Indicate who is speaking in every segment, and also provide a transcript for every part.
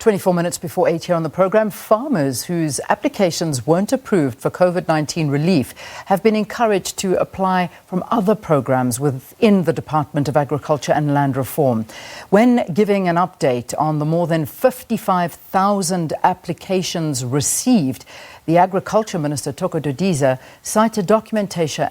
Speaker 1: 24 minutes before 8 here on the programme, farmers whose applications weren't approved for COVID-19 relief have been encouraged to apply from other programmes within the Department of Agriculture and Land Reform. When giving an update on the more than 55,000 applications received, the Agriculture Minister Thoko Didiza cited documentation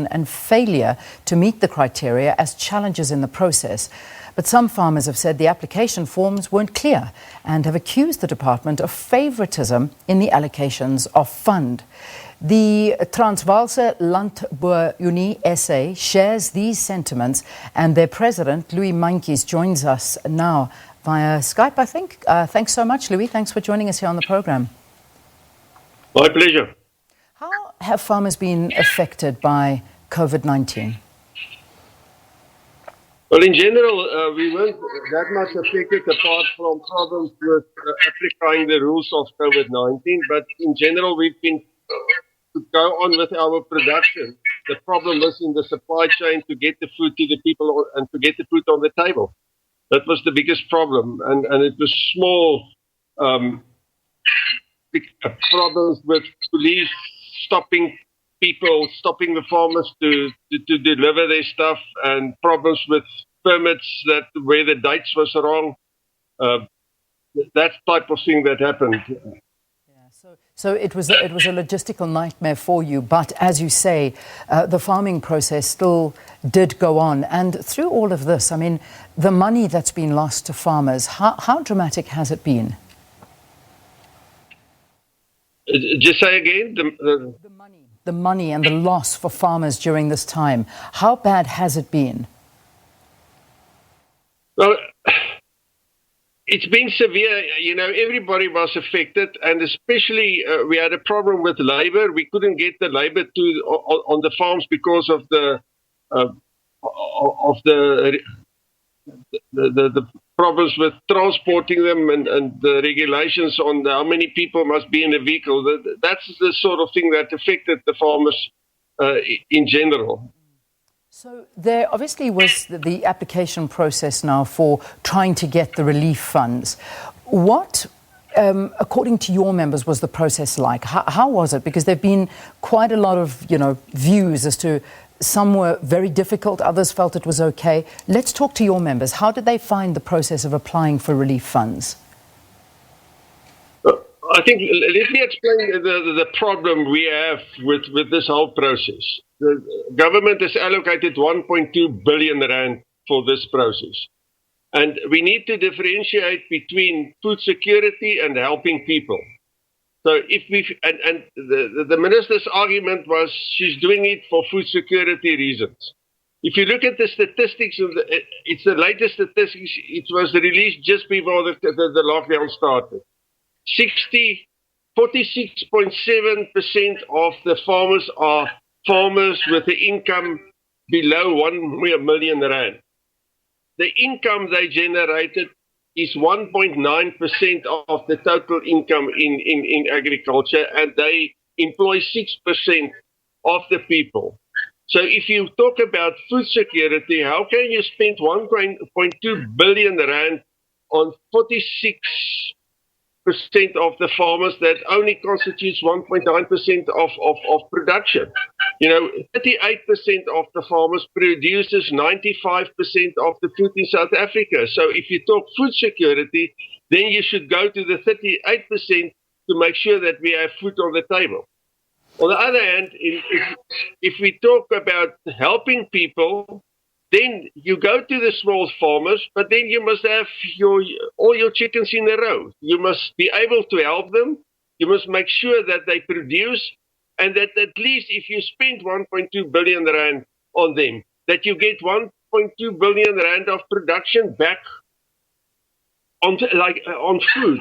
Speaker 1: and failure to meet the criteria as challenges in the process. But some farmers have said the application forms weren't clear and have accused the department of favouritism in the allocations of fund. The Transvaalse Landbou-Unie SA shares these sentiments, and their president, Meintjes, joins us now via Skype, I think. Thanks so much, Louis. Thanks for joining us here on the programme.
Speaker 2: My pleasure.
Speaker 1: How have farmers been affected by COVID-19?
Speaker 2: Well, in general, we weren't that much affected apart from problems with applying the rules of COVID-19. But in general, we've been to go on with our production. The problem was in the supply chain to get the food to the people and to get the food on the table. That was the biggest problem. And it was small big problems with police stopping people, stopping the farmers to deliver their stuff, and problems with permits where the dates was wrong. That type of thing that happened.
Speaker 1: Yeah, so it was a logistical nightmare for you, but as you say, the farming process still did go on. And through all of this, I mean, the money that's been lost to farmers, how dramatic has it been?
Speaker 2: Just say again?
Speaker 1: The money and the loss for farmers during this time. How bad has it been?
Speaker 2: Well, it's been severe. You know, everybody was affected, and especially we had a problem with labor. We couldn't get the labor on the farms because of the problems with transporting them and the regulations on how many people must be in a vehicle. That's the sort of thing that affected the farmers in general.
Speaker 1: So there obviously was the application process now for trying to get the relief funds. What, according to your members, was the process like? How was it? Because there have been quite a lot of, views as to some were very difficult, others felt it was okay. Let's talk to your members. How did they find the process of applying for relief funds?
Speaker 2: I think, let me explain the problem we have with this whole process. The government has allocated 1.2 billion rand for this process. And we need to differentiate between food security and helping people. So if the minister's argument was she's doing it for food security reasons. If you look at the statistics, it's the latest statistics, it was released just before the lockdown started. 46.7% of the farmers are farmers with an income below 1 million rand. The income they generated is 1.9% of the total income in agriculture, and they employ 6% of the people. So if you talk about food security, how can you spend 1.2 billion rand on 46% of the farmers that only constitutes 1.9% of production? 38% of the farmers produces 95% of the food in South Africa. So if you talk food security, then you should go to the 38% to make sure that we have food on the table. On the other hand, if we talk about helping people, then you go to the small farmers, but then you must have all your chickens in a row. You must be able to help them. You must make sure that they produce, and that at least if you spend 1.2 billion rand on them, that you get 1.2 billion rand of production back on food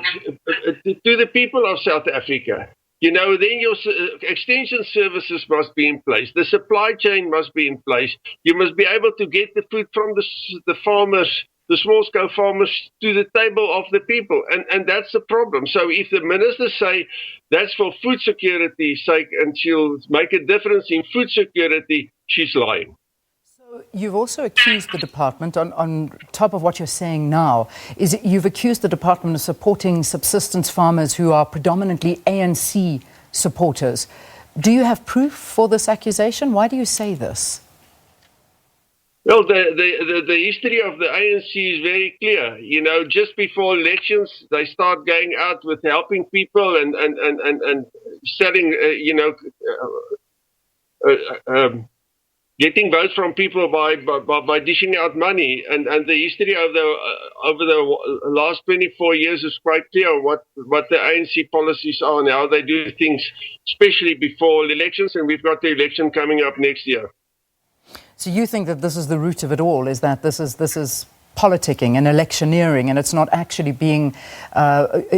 Speaker 2: to the people of South Africa. Then your extension services must be in place. The supply chain must be in place. You must be able to get the food from the farmers, the small-scale farmers, to the table of the people. And that's the problem. So if the ministers say that's for food security's sake and she'll make a difference in food security, she's lying.
Speaker 1: So You've also accused the department, on top of what you're saying now, is you've accused the department of supporting subsistence farmers who are predominantly ANC supporters. Do you have proof for this accusation? Why do you say this?
Speaker 2: Well, the history of the ANC is very clear. You know, just before elections, they start going out with helping people and selling, getting votes from people by dishing out money. And the history of over the last 24 years is quite clear what the ANC policies are and how they do things, especially before elections. And we've got the election coming up next year.
Speaker 1: So you think that this is the root of it all, is that this is politicking and electioneering, and it's not actually being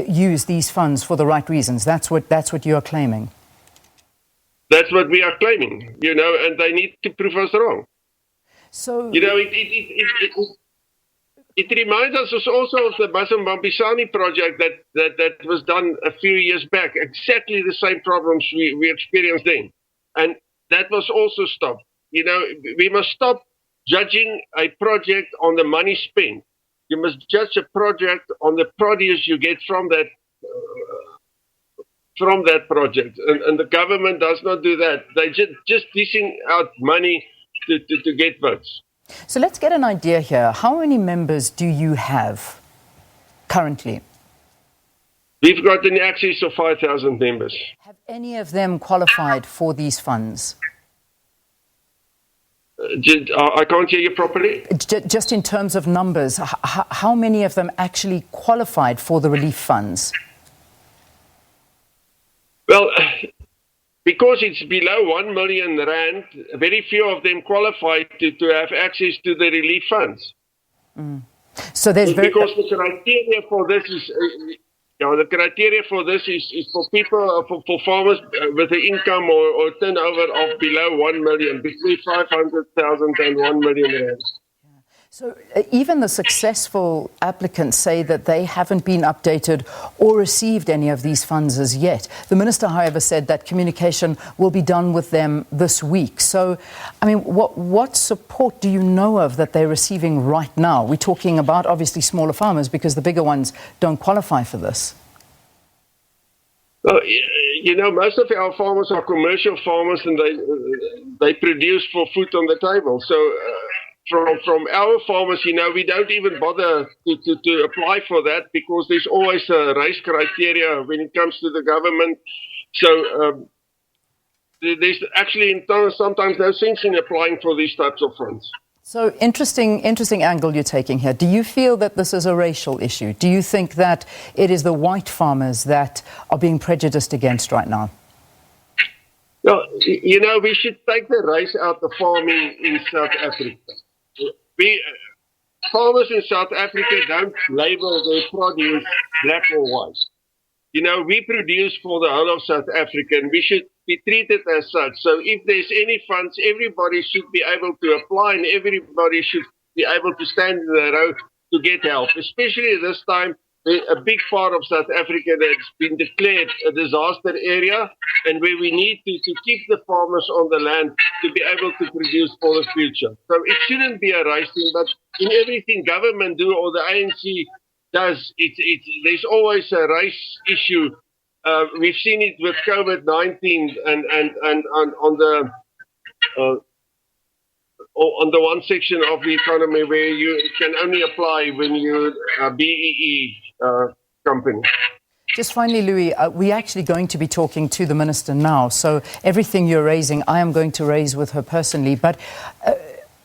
Speaker 1: used, these funds, for the right reasons? That's what you are claiming.
Speaker 2: That's what we are claiming, and they need to prove us wrong.
Speaker 1: So
Speaker 2: it reminds us also of the Masambambisani project that was done a few years back. Exactly the same problems we experienced then, and that was also stopped. We must stop judging a project on the money spent. You must judge a project on the produce you get from that project. And the government does not do that. They just dishing out money to get votes.
Speaker 1: So let's get an idea here. How many members do you have currently?
Speaker 2: We've got in excess of 5,000 members.
Speaker 1: Have any of them qualified for these funds?
Speaker 2: I can't hear you properly.
Speaker 1: Just in terms of numbers, how many of them actually qualified for the relief funds?
Speaker 2: Well, because it's below 1 million rand, very few of them qualify to have access to the relief funds.
Speaker 1: So there's
Speaker 2: because the criteria for this is. The criteria for this is for people, for farmers with an income or turnover of below 1 million, between 500,000 and 1 million rand.
Speaker 1: So even the successful applicants say that they haven't been updated or received any of these funds as yet. The minister, however, said that communication will be done with them this week. So, I mean, what support do you know of that they're receiving right now? We're talking about obviously smaller farmers because the bigger ones don't qualify for this.
Speaker 2: Well, most of our farmers are commercial farmers and they produce for food on the table. So from our farmers, we don't even bother to apply for that because there's always a race criteria when it comes to the government. So there's actually sometimes no sense in applying for these types of funds.
Speaker 1: So interesting angle you're taking here. Do you feel that this is a racial issue? Do you think that it is the white farmers that are being prejudiced against right now?
Speaker 2: Well, we should take the race out of farming in South Africa. Farmers in South Africa don't label their produce black or white. We produce for the whole of South Africa and we should be treated as such. So if there's any funds, everybody should be able to apply and everybody should be able to stand in the road to get help, especially this time. A big part of South Africa that's been declared a disaster area and where we need to keep the farmers on the land to be able to produce for the future. So it shouldn't be a race thing, but in everything government do or the ANC does, there's always a race issue. We've seen it with COVID-19 and on the one section of the economy where you can only apply when you're a BEE company.
Speaker 1: Just finally, Louis, we're actually going to be talking to the minister now. So everything you're raising, I am going to raise with her personally. But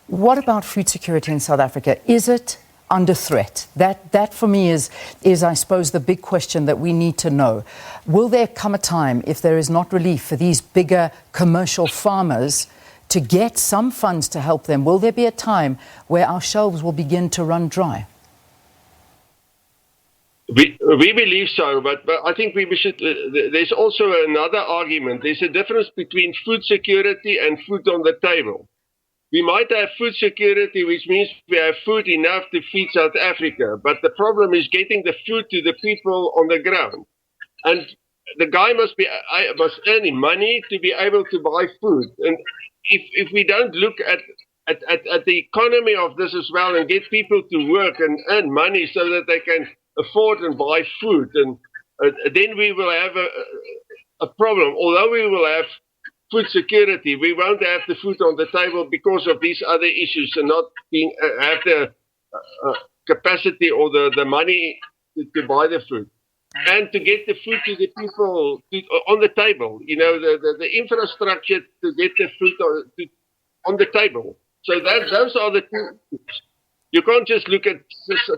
Speaker 1: what about food security in South Africa? Is it under threat? That for me is, I suppose, the big question that we need to know. Will there come a time, if there is not relief for these bigger commercial farmers, to get some funds to help them? Will there be a time where our shelves will begin to run dry?
Speaker 2: We believe so, but I think we should. There's also another argument. There's a difference between food security and food on the table. We might have food security, which means we have food enough to feed South Africa, but the problem is getting the food to the people on the ground. And the guy must earn money to be able to buy food. And if we don't look at at the economy of this as well, and get people to work and earn money so that they can afford and buy food. And then we will have a problem. Although we will have food security, we won't have the food on the table because of these other issues and not being have the capacity or the money to buy the food. And to get the food to the people on the table, the infrastructure to get the food on the table. So those are the two things. You can't just look at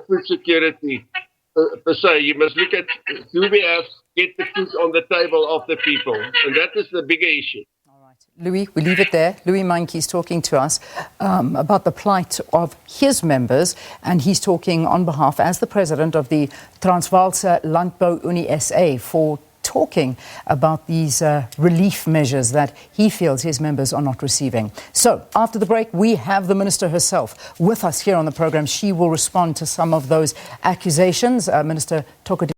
Speaker 2: food security per se. You must look at do we have get the food on the table of the people, and that is the bigger issue.
Speaker 1: Louis, we leave it there. Louis Meintjes talking to us about the plight of his members, and he's talking on behalf, as the president of the Transvaalse Landbou-Unie SA, for talking about these relief measures that he feels his members are not receiving. So, after the break, we have the minister herself with us here on the program. She will respond to some of those accusations. Minister Thoko Didiza